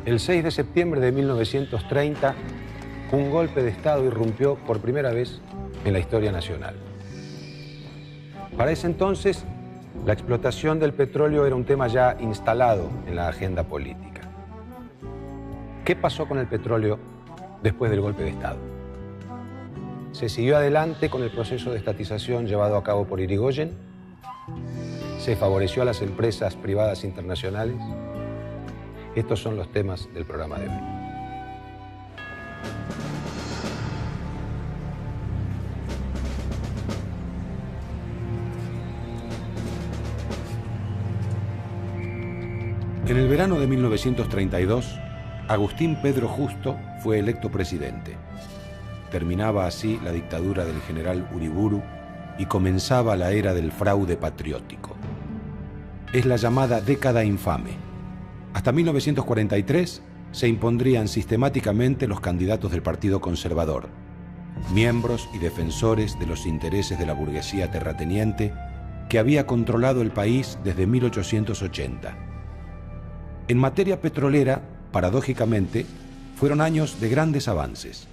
El 6 de septiembre de 1930, un golpe de Estado irrumpió por primera vez en la historia nacional. Para ese entonces, la explotación del petróleo era un tema ya instalado en la agenda política. ¿Qué pasó con el petróleo después del golpe de Estado? Se siguió adelante con el proceso de estatización llevado a cabo por Irigoyen. Se favoreció a las empresas privadas internacionales. Estos son los temas del programa de hoy. En el verano de 1932, Agustín Pedro Justo fue electo presidente. Terminaba así la dictadura del general Uriburu y comenzaba la era del fraude patriótico. Es la llamada década infame. Hasta 1943 se impondrían sistemáticamente los candidatos del Partido Conservador, miembros y defensores de los intereses de la burguesía terrateniente que había controlado el país desde 1880. En materia petrolera, paradójicamente, fueron años de grandes avances.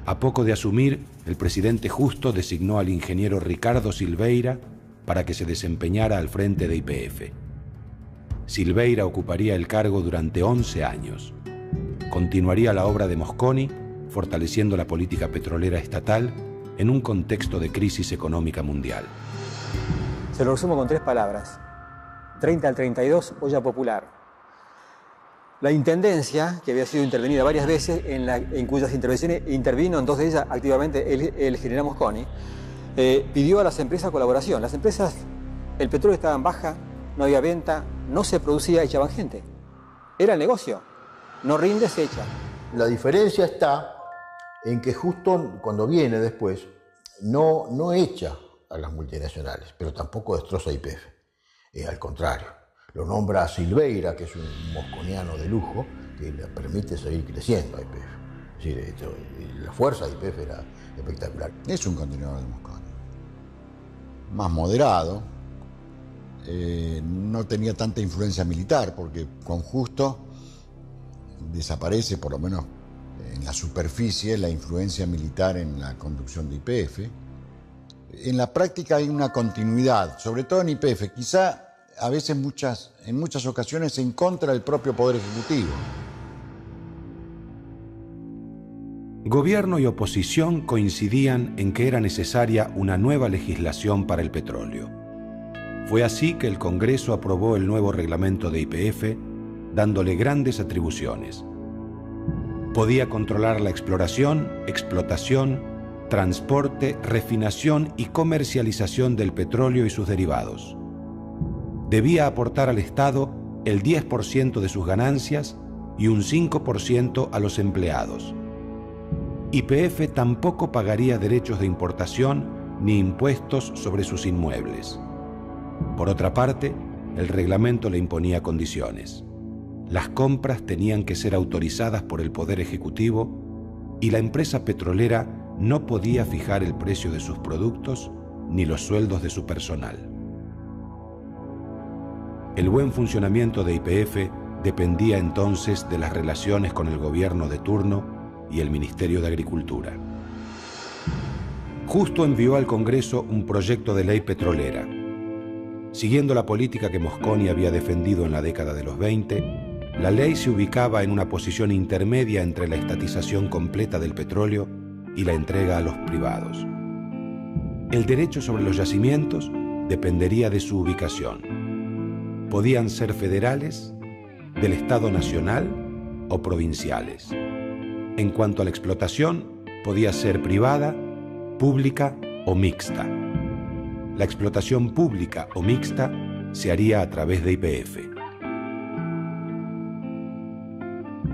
A poco de asumir, el presidente Justo designó al ingeniero Ricardo Silveira para que se desempeñara al frente de YPF. Silveira ocuparía el cargo durante 11 años. Continuaría la obra de Mosconi, fortaleciendo la política petrolera estatal en un contexto de crisis económica mundial. Se lo resumo con 3 palabras. 30 al 32, olla popular. La Intendencia, que había sido intervenida varias veces, en cuyas intervenciones intervino en 2 de ellas activamente el general Mosconi, pidió a las empresas colaboración. Las empresas, el petróleo estaba en baja, no había venta, no se producía, echaban gente. Era el negocio. No rinde, se echa. La diferencia está en que justo cuando viene después, no echa a las multinacionales, pero tampoco destroza YPF. Al contrario. Lo nombra a Silveira, que es un mosconiano de lujo, que le permite seguir creciendo a YPF. Es decir, la fuerza de YPF era espectacular. Es un continuador de Mosconi. Más moderado, no tenía tanta influencia militar, porque con Justo desaparece, por lo menos en la superficie, la influencia militar en la conducción de YPF. En la práctica hay una continuidad, sobre todo en YPF, quizá a veces en muchas ocasiones en contra del propio Poder Ejecutivo. Gobierno y oposición coincidían en que era necesaria una nueva legislación para el petróleo. Fue así que el Congreso aprobó el nuevo reglamento de YPF, dándole grandes atribuciones. Podía controlar la exploración, explotación, transporte, refinación y comercialización del petróleo y sus derivados. Debía aportar al Estado el 10% de sus ganancias y un 5% a los empleados. YPF tampoco pagaría derechos de importación ni impuestos sobre sus inmuebles. Por otra parte, el reglamento le imponía condiciones. Las compras tenían que ser autorizadas por el Poder Ejecutivo y la empresa petrolera no podía fijar el precio de sus productos ni los sueldos de su personal. El buen funcionamiento de YPF dependía entonces de las relaciones con el gobierno de turno y el Ministerio de Agricultura. Justo envió al Congreso un proyecto de ley petrolera. Siguiendo la política que Mosconi había defendido en la década de los 20, la ley se ubicaba en una posición intermedia entre la estatización completa del petróleo y la entrega a los privados. El derecho sobre los yacimientos dependería de su ubicación. Podían ser federales, del Estado nacional o provinciales. En cuanto a la explotación, podía ser privada, pública o mixta. La explotación pública o mixta se haría a través de YPF.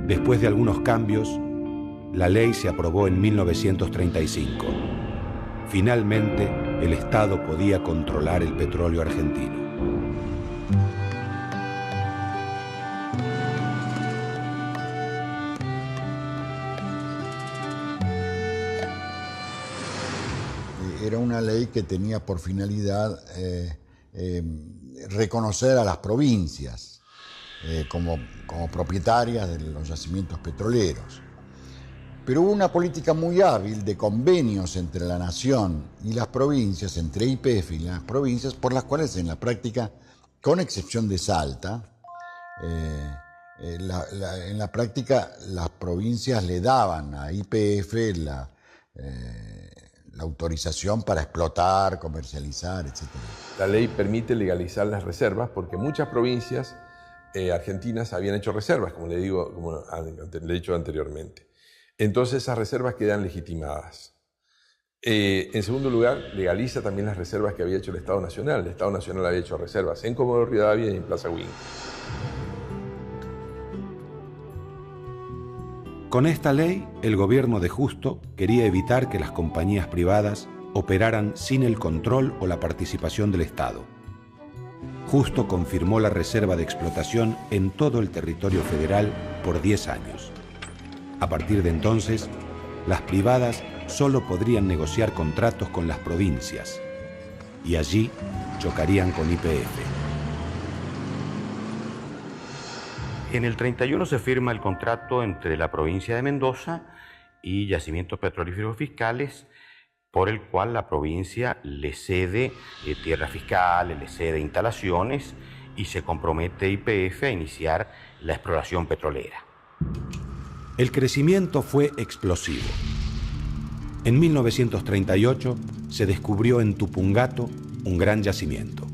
Después de algunos cambios, la ley se aprobó en 1935. Finalmente, el Estado podía controlar el petróleo argentino. Era una ley que tenía por finalidad reconocer a las provincias como propietarias de los yacimientos petroleros. Pero hubo una política muy hábil de convenios entre la nación y las provincias, entre YPF y las provincias, por las cuales en la práctica, con excepción de Salta, en la práctica las provincias le daban a YPF la autorización para explotar, comercializar, etc. La ley permite legalizar las reservas porque muchas provincias argentinas habían hecho reservas, como le he dicho anteriormente. Entonces esas reservas quedan legitimadas. En segundo lugar, legaliza también las reservas que había hecho el Estado Nacional. El Estado Nacional había hecho reservas en Comodoro Rivadavia y en Plaza Huín. Con esta ley, el gobierno de Justo quería evitar que las compañías privadas operaran sin el control o la participación del Estado. Justo confirmó la reserva de explotación en todo el territorio federal por 10 años. A partir de entonces, las privadas solo podrían negociar contratos con las provincias y allí chocarían con YPF. En el 31 se firma el contrato entre la provincia de Mendoza y Yacimientos Petrolíferos Fiscales, por el cual la provincia le cede tierras fiscales, le cede instalaciones y se compromete YPF a iniciar la exploración petrolera. El crecimiento fue explosivo. En 1938 se descubrió en Tupungato un gran yacimiento.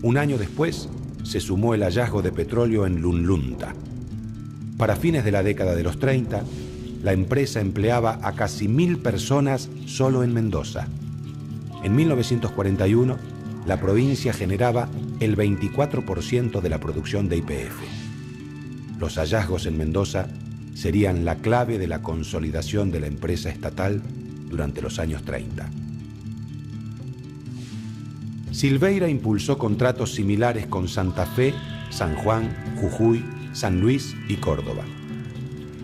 Un año después se sumó el hallazgo de petróleo en Lunlunta. Para fines de la década de los 30, la empresa empleaba a casi 1000 personas solo en Mendoza. En 1941, la provincia generaba el 24% de la producción de YPF. Los hallazgos en Mendoza serían la clave de la consolidación de la empresa estatal durante los años 30. Silveira impulsó contratos similares con Santa Fe, San Juan, Jujuy, San Luis y Córdoba.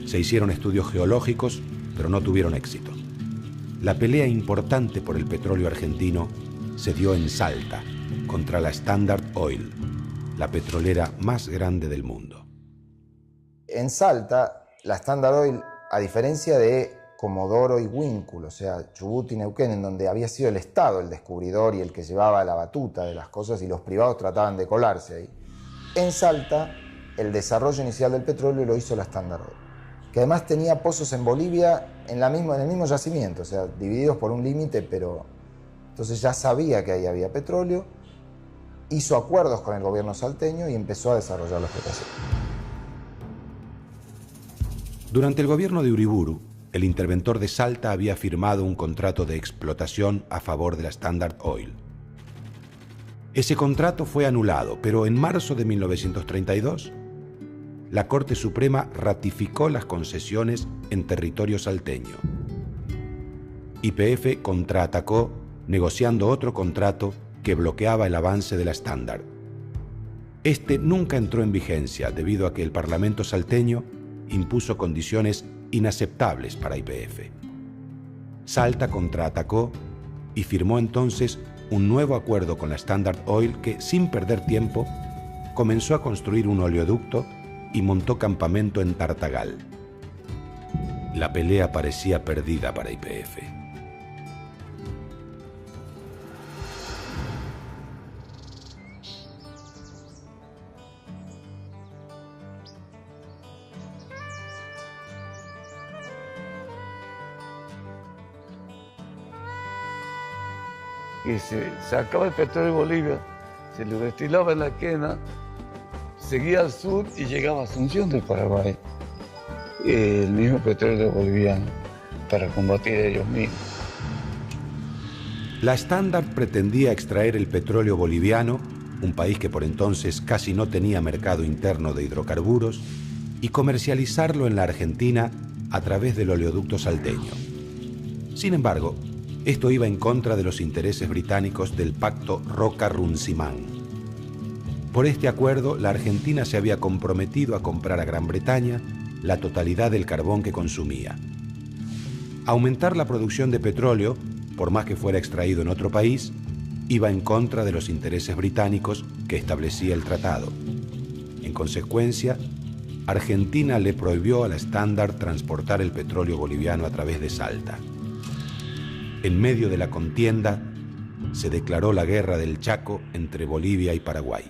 Se hicieron estudios geológicos, pero no tuvieron éxito. La pelea importante por el petróleo argentino se dio en Salta, contra la Standard Oil, la petrolera más grande del mundo. En Salta, la Standard Oil, a diferencia de Comodoro y Huíncul, o sea, Chubut y Neuquén, en donde había sido el Estado el descubridor y el que llevaba la batuta de las cosas y los privados trataban de colarse ahí, en Salta el desarrollo inicial del petróleo lo hizo la Standard Oil, que además tenía pozos en Bolivia en el mismo yacimiento, o sea, divididos por un límite, pero entonces ya sabía que ahí había petróleo, hizo acuerdos con el gobierno salteño y empezó a desarrollar la explotación. Durante el gobierno de Uriburu, el interventor de Salta había firmado un contrato de explotación a favor de la Standard Oil. Ese contrato fue anulado, pero en marzo de 1932, la Corte Suprema ratificó las concesiones en territorio salteño. YPF contraatacó negociando otro contrato que bloqueaba el avance de la Standard. Este nunca entró en vigencia debido a que el Parlamento salteño impuso condiciones inaceptables para YPF. Salta contraatacó y firmó entonces un nuevo acuerdo con la Standard Oil que, sin perder tiempo, comenzó a construir un oleoducto y montó campamento en Tartagal. La pelea parecía perdida para YPF. Y se sacaba el petróleo de Bolivia, se lo destilaba en la quena, seguía al sur y llegaba a Asunción del Paraguay. El mismo petróleo boliviano para combatir a ellos mismos. La Standard pretendía extraer el petróleo boliviano, un país que por entonces casi no tenía mercado interno de hidrocarburos, y comercializarlo en la Argentina a través del oleoducto salteño. Sin embargo, esto iba en contra de los intereses británicos del Pacto Roca-Runciman. Por este acuerdo, la Argentina se había comprometido a comprar a Gran Bretaña la totalidad del carbón que consumía. Aumentar la producción de petróleo, por más que fuera extraído en otro país, iba en contra de los intereses británicos que establecía el tratado. En consecuencia, Argentina le prohibió a la Standard transportar el petróleo boliviano a través de Salta. En medio de la contienda, se declaró la guerra del Chaco entre Bolivia y Paraguay.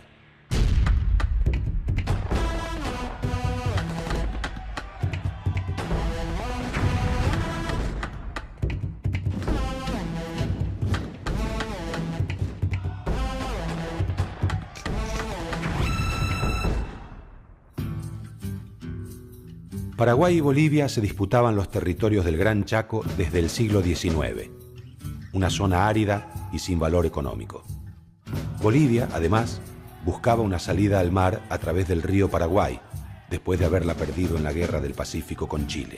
Paraguay y Bolivia se disputaban los territorios del Gran Chaco desde el siglo XIX, una zona árida y sin valor económico. Bolivia, además, buscaba una salida al mar a través del río Paraguay, después de haberla perdido en la Guerra del Pacífico con Chile.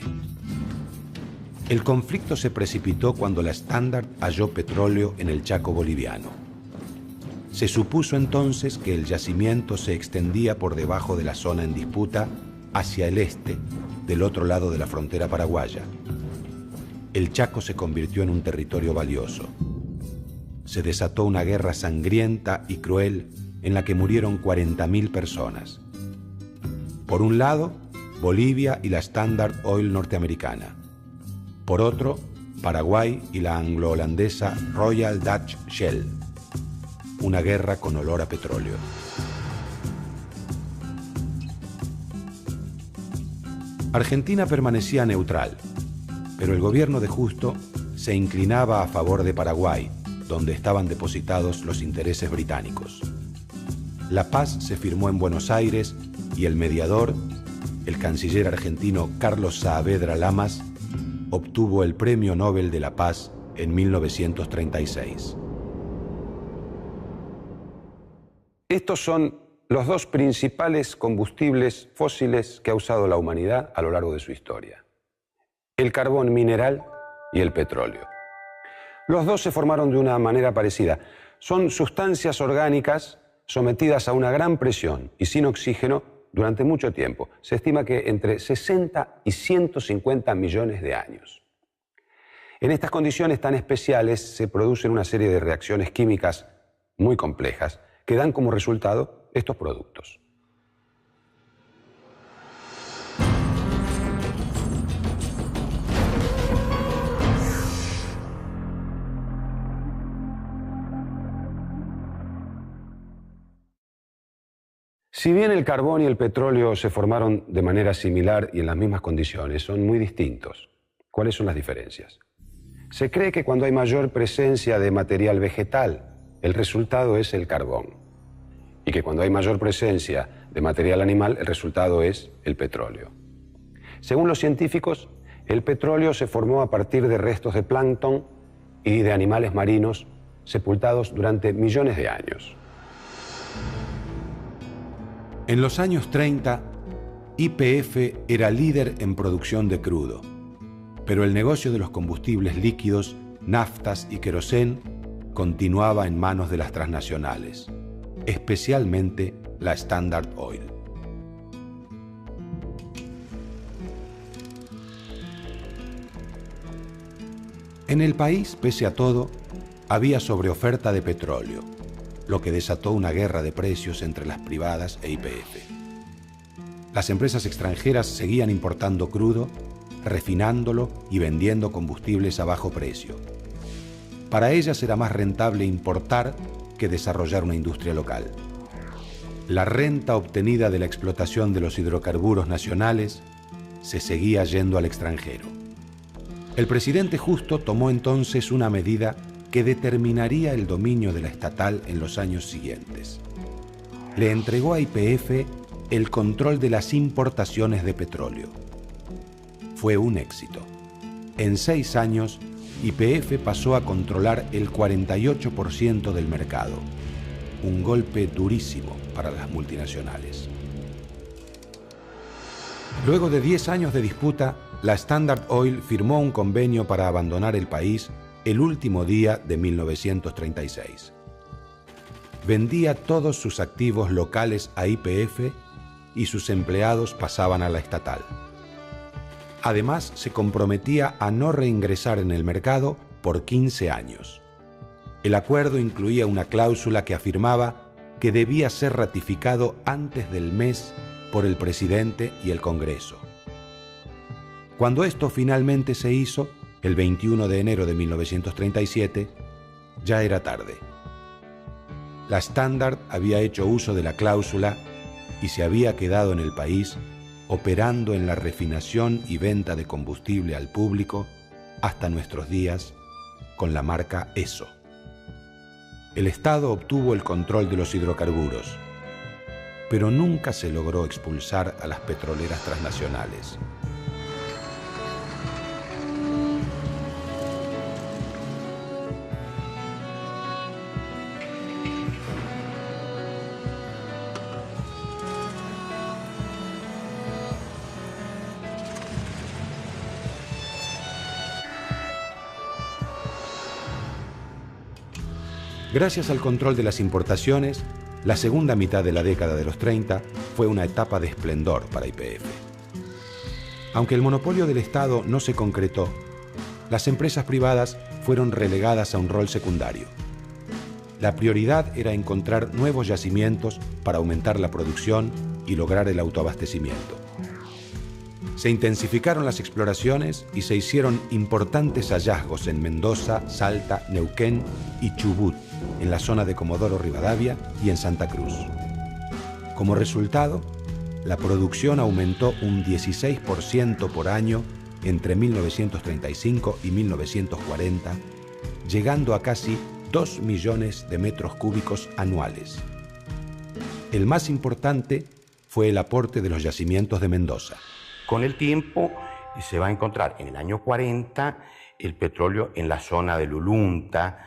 El conflicto se precipitó cuando la Standard halló petróleo en el Chaco boliviano. Se supuso entonces que el yacimiento se extendía por debajo de la zona en disputa hacia el este, del otro lado de la frontera paraguaya. El Chaco se convirtió en un territorio valioso. Se desató una guerra sangrienta y cruel en la que murieron 40.000 personas. Por un lado, Bolivia y la Standard Oil norteamericana. Por otro, Paraguay y la anglo-holandesa Royal Dutch Shell. Una guerra con olor a petróleo. Argentina permanecía neutral, pero el gobierno de Justo se inclinaba a favor de Paraguay, donde estaban depositados los intereses británicos. La paz se firmó en Buenos Aires y el mediador, el canciller argentino Carlos Saavedra Lamas, obtuvo el Premio Nobel de la Paz en 1936. Estos son los dos principales combustibles fósiles que ha usado la humanidad a lo largo de su historia: el carbón mineral y el petróleo. Los dos se formaron de una manera parecida. Son sustancias orgánicas sometidas a una gran presión y sin oxígeno durante mucho tiempo. Se estima que entre 60 y 150 millones de años. En estas condiciones tan especiales se producen una serie de reacciones químicas muy complejas que dan como resultado estos productos. Si bien el carbón y el petróleo se formaron de manera similar y en las mismas condiciones, son muy distintos. ¿Cuáles son las diferencias? Se cree que cuando hay mayor presencia de material vegetal, el resultado es el carbón. Y que cuando hay mayor presencia de material animal, el resultado es el petróleo. Según los científicos, el petróleo se formó a partir de restos de plancton y de animales marinos sepultados durante millones de años. En los años 30, YPF era líder en producción de crudo, pero el negocio de los combustibles líquidos, naftas y querosén continuaba en manos de las transnacionales, especialmente la Standard Oil. En el país, pese a todo, había sobreoferta de petróleo, lo que desató una guerra de precios entre las privadas e YPF. Las empresas extranjeras seguían importando crudo, refinándolo y vendiendo combustibles a bajo precio. Para ellas era más rentable importar que desarrollar una industria local. La renta obtenida de la explotación de los hidrocarburos nacionales se seguía yendo al extranjero. El presidente Justo tomó entonces una medida que determinaría el dominio de la estatal en los años siguientes. Le entregó a YPF el control de las importaciones de petróleo. Fue un éxito. En 6 años, YPF pasó a controlar el 48% del mercado, un golpe durísimo para las multinacionales. Luego de 10 años de disputa, la Standard Oil firmó un convenio para abandonar el país el último día de 1936. Vendía todos sus activos locales a YPF y sus empleados pasaban a la estatal. Además, se comprometía a no reingresar en el mercado por 15 años. El acuerdo incluía una cláusula que afirmaba que debía ser ratificado antes del mes por el presidente y el Congreso. Cuando esto finalmente se hizo, el 21 de enero de 1937, ya era tarde. La Standard había hecho uso de la cláusula y se había quedado en el país operando en la refinación y venta de combustible al público hasta nuestros días con la marca Esso. El Estado obtuvo el control de los hidrocarburos, pero nunca se logró expulsar a las petroleras transnacionales. Gracias al control de las importaciones, la segunda mitad de la década de los 30 fue una etapa de esplendor para YPF. Aunque el monopolio del Estado no se concretó, las empresas privadas fueron relegadas a un rol secundario. La prioridad era encontrar nuevos yacimientos para aumentar la producción y lograr el autoabastecimiento. Se intensificaron las exploraciones y se hicieron importantes hallazgos en Mendoza, Salta, Neuquén y Chubut, en la zona de Comodoro Rivadavia y en Santa Cruz. Como resultado, la producción aumentó un 16% por año entre 1935 y 1940, llegando a casi 2 millones de metros cúbicos anuales. El más importante fue el aporte de los yacimientos de Mendoza. Con el tiempo se va a encontrar en el año 40 el petróleo en la zona de Lulunta,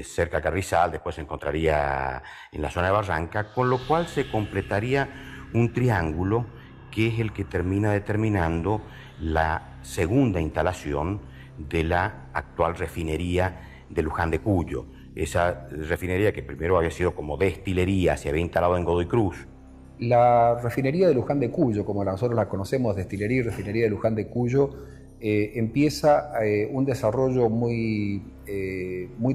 cerca de Carrizal, después se encontraría en la zona de Barranca, con lo cual se completaría un triángulo que es el que termina determinando la segunda instalación de la actual refinería de Luján de Cuyo. Esa refinería que primero había sido como destilería, se había instalado en Godoy Cruz. La refinería de Luján de Cuyo, como nosotros la conocemos, destilería y refinería de Luján de Cuyo, empieza un desarrollo muy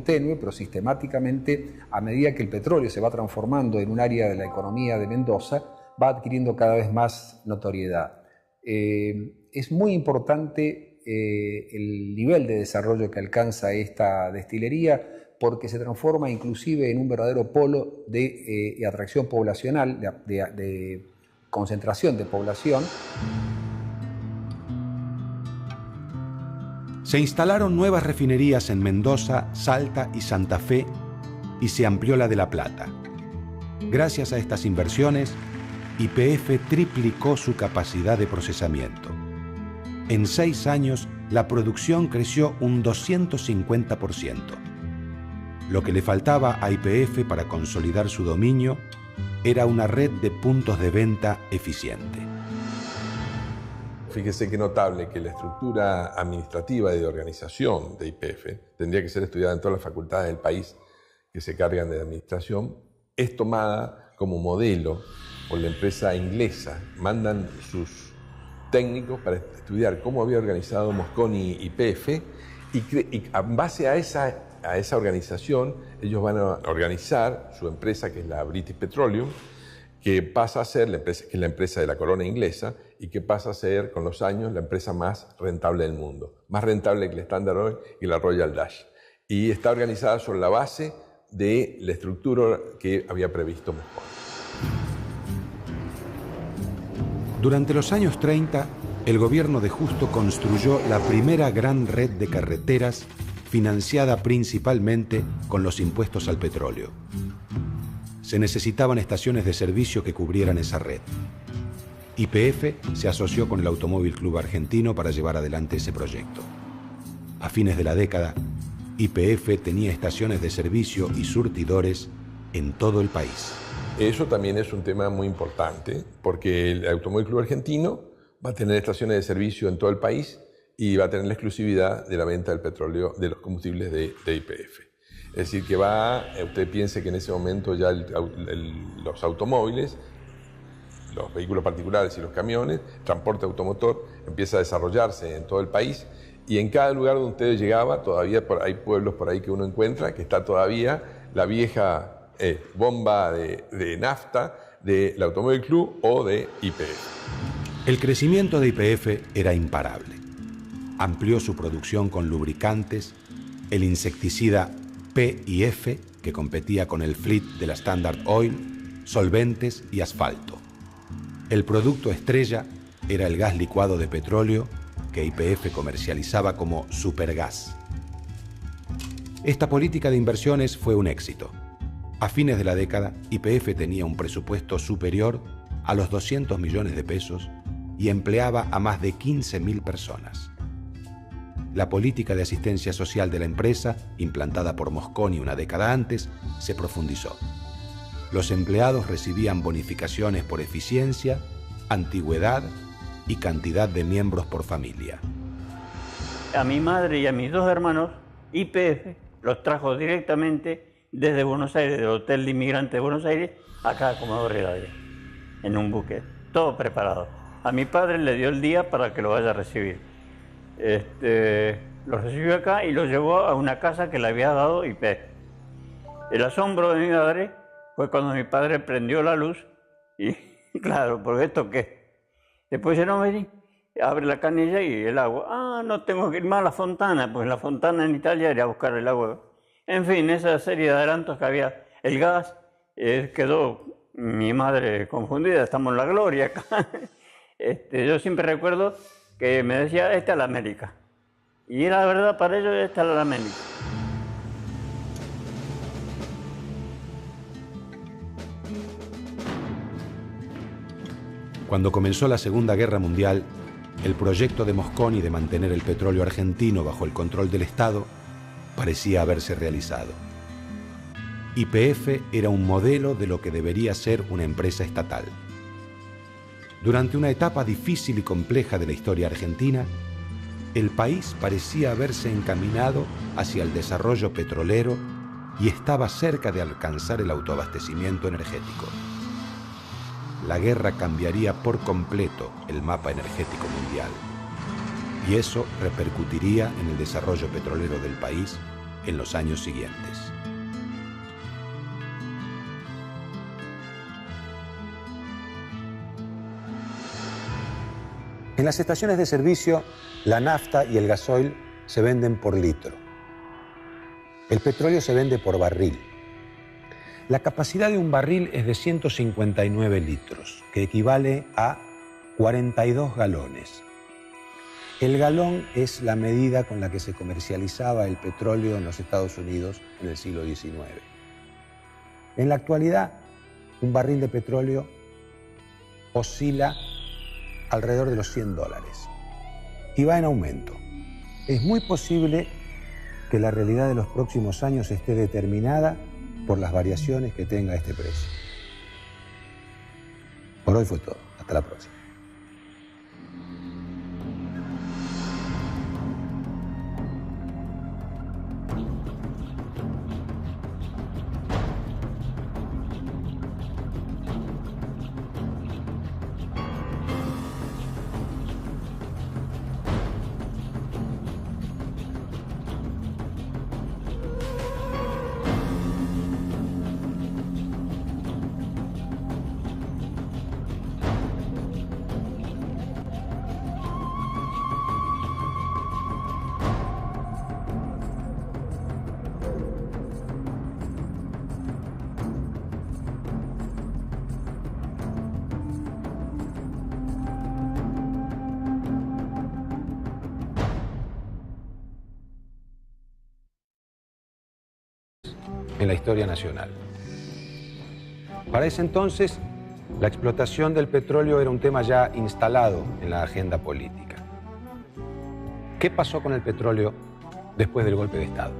tenue, pero sistemáticamente, a medida que el petróleo se va transformando en un área de la economía de Mendoza, va adquiriendo cada vez más notoriedad. Es muy importante el nivel de desarrollo que alcanza esta destilería, porque se transforma inclusive en un verdadero polo de atracción poblacional, de concentración de población. Se instalaron nuevas refinerías en Mendoza, Salta y Santa Fe y se amplió la de La Plata. Gracias a estas inversiones, YPF triplicó su capacidad de procesamiento. En 6 años, la producción creció un 250%. Lo que le faltaba a YPF para consolidar su dominio era una red de puntos de venta eficiente. Fíjese qué notable que la estructura administrativa y de organización de YPF tendría que ser estudiada en todas las facultades del país que se cargan de administración. Es tomada como modelo por la empresa inglesa. Mandan sus técnicos para estudiar cómo había organizado Mosconi YPF y en base a esa organización ellos van a organizar su empresa, que es la British Petroleum, que pasa a ser que es la empresa de la corona inglesa y que pasa a ser con los años la empresa más rentable del mundo, más rentable que el Standard Oil y la Royal Dutch. Y está organizada sobre la base de la estructura que había previsto Mosconi. Durante los años 30, el gobierno de Justo construyó la primera gran red de carreteras financiada principalmente con los impuestos al petróleo. Se necesitaban estaciones de servicio que cubrieran esa red. YPF se asoció con el Automóvil Club Argentino para llevar adelante ese proyecto. A fines de la década, YPF tenía estaciones de servicio y surtidores en todo el país. Eso también es un tema muy importante, porque el Automóvil Club Argentino va a tener estaciones de servicio en todo el país y va a tener la exclusividad de la venta del petróleo, de los combustibles de YPF. Es decir, que usted piense que en ese momento ya los automóviles, los vehículos particulares y los camiones, transporte automotor, empieza a desarrollarse en todo el país Y en cada lugar donde usted llegaba, todavía hay pueblos por ahí que uno encuentra, que está todavía la vieja bomba de nafta del Automóvil Club o de YPF. El crecimiento de YPF era imparable. Amplió su producción con lubricantes, el insecticida P&F, que competía con el Fleet de la Standard Oil, solventes y asfalto. El producto estrella era el gas licuado de petróleo que YPF comercializaba como Supergas. Esta política de inversiones fue un éxito. A fines de la década, YPF tenía un presupuesto superior a los 200 millones de pesos y empleaba a más de 15.000 personas. La política de asistencia social de la empresa, implantada por Mosconi una década antes, se profundizó. Los empleados recibían bonificaciones por eficiencia, antigüedad y cantidad de miembros por familia. A mi madre y a mis dos hermanos, YPF los trajo directamente desde Buenos Aires, del Hotel de Inmigrantes de Buenos Aires, acá a Comodoro Rivadavia, en un buque, todo preparado. A mi padre le dio el día para que lo vaya a recibir. Lo recibió acá y lo llevó a una casa que le había dado YPF. El asombro de mi madre fue cuando mi padre prendió la luz y, claro, porque esto qué. Después dice, no, vení, abre la canilla y el agua. Ah, no tengo que ir más a la fontana, pues la fontana en Italia era buscar el agua. En fin, esa serie de adelantos que había. El gas, quedó mi madre confundida, estamos en la gloria acá. Yo siempre recuerdo que me decía, esta es la América. Y era verdad para ellos, esta es la América. Cuando comenzó la Segunda Guerra Mundial, el proyecto de Mosconi de mantener el petróleo argentino bajo el control del Estado parecía haberse realizado. YPF era un modelo de lo que debería ser una empresa estatal. Durante una etapa difícil y compleja de la historia argentina, el país parecía haberse encaminado hacia el desarrollo petrolero y estaba cerca de alcanzar el autoabastecimiento energético. La guerra cambiaría por completo el mapa energético mundial, y eso repercutiría en el desarrollo petrolero del país en los años siguientes. En las estaciones de servicio, la nafta y el gasoil se venden por litro. El petróleo se vende por barril. La capacidad de un barril es de 159 litros, que equivale a 42 galones. El galón es la medida con la que se comercializaba el petróleo en los Estados Unidos en el siglo XIX. En la actualidad, un barril de petróleo oscila alrededor de los $100 y va en aumento. Es muy posible que la realidad de los próximos años esté determinada por las variaciones que tenga este precio. Por hoy fue todo. Hasta la próxima. En la historia nacional. Para ese entonces, la explotación del petróleo era un tema ya instalado en la agenda política. ¿Qué pasó con el petróleo después del golpe de Estado?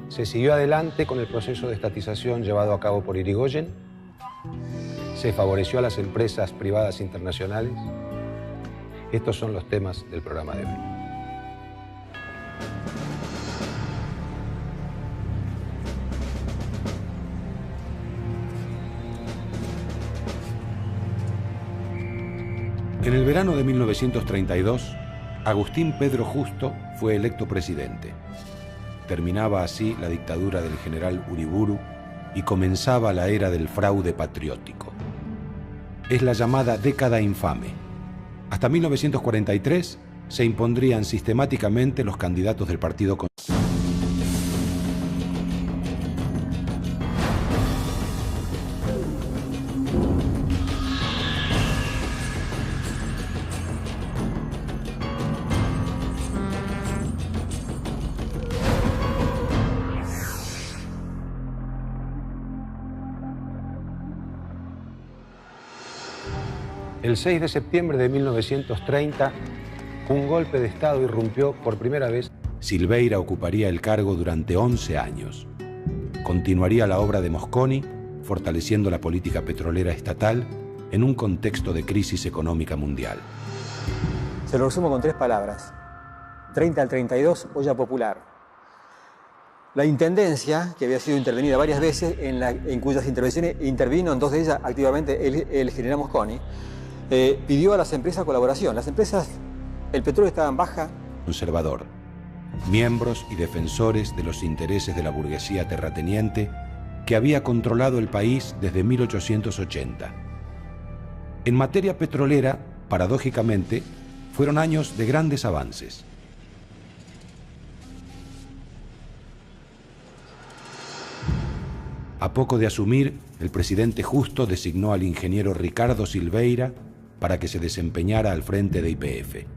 Se siguió adelante con el proceso de estatización llevado a cabo por Irigoyen, se favoreció a las empresas privadas internacionales. Estos son los temas del programa de hoy. En el verano de 1932, Agustín Pedro Justo fue electo presidente. Terminaba así la dictadura del general Uriburu y comenzaba la era del fraude patriótico. Es la llamada década infame. Hasta 1943 se impondrían sistemáticamente los candidatos del Partido Conservador. El 6 de septiembre de 1930, un golpe de Estado irrumpió por primera vez. Silveira ocuparía el cargo durante 11 años. Continuaría la obra de Mosconi, fortaleciendo la política petrolera estatal en un contexto de crisis económica mundial. Se lo resumo con 3 palabras. 30 al 32, olla popular. La intendencia, que había sido intervenida varias veces, en cuyas intervenciones intervino en 2 de ellas activamente el general Mosconi, pidió a las empresas colaboración. Las empresas, el petróleo estaba en baja. Conservador, miembros y defensores de los intereses de la burguesía terrateniente que había controlado el país desde 1880. En materia petrolera, paradójicamente, fueron años de grandes avances. A poco de asumir, el presidente Justo designó al ingeniero Ricardo Silveira para que se desempeñara al frente de YPF.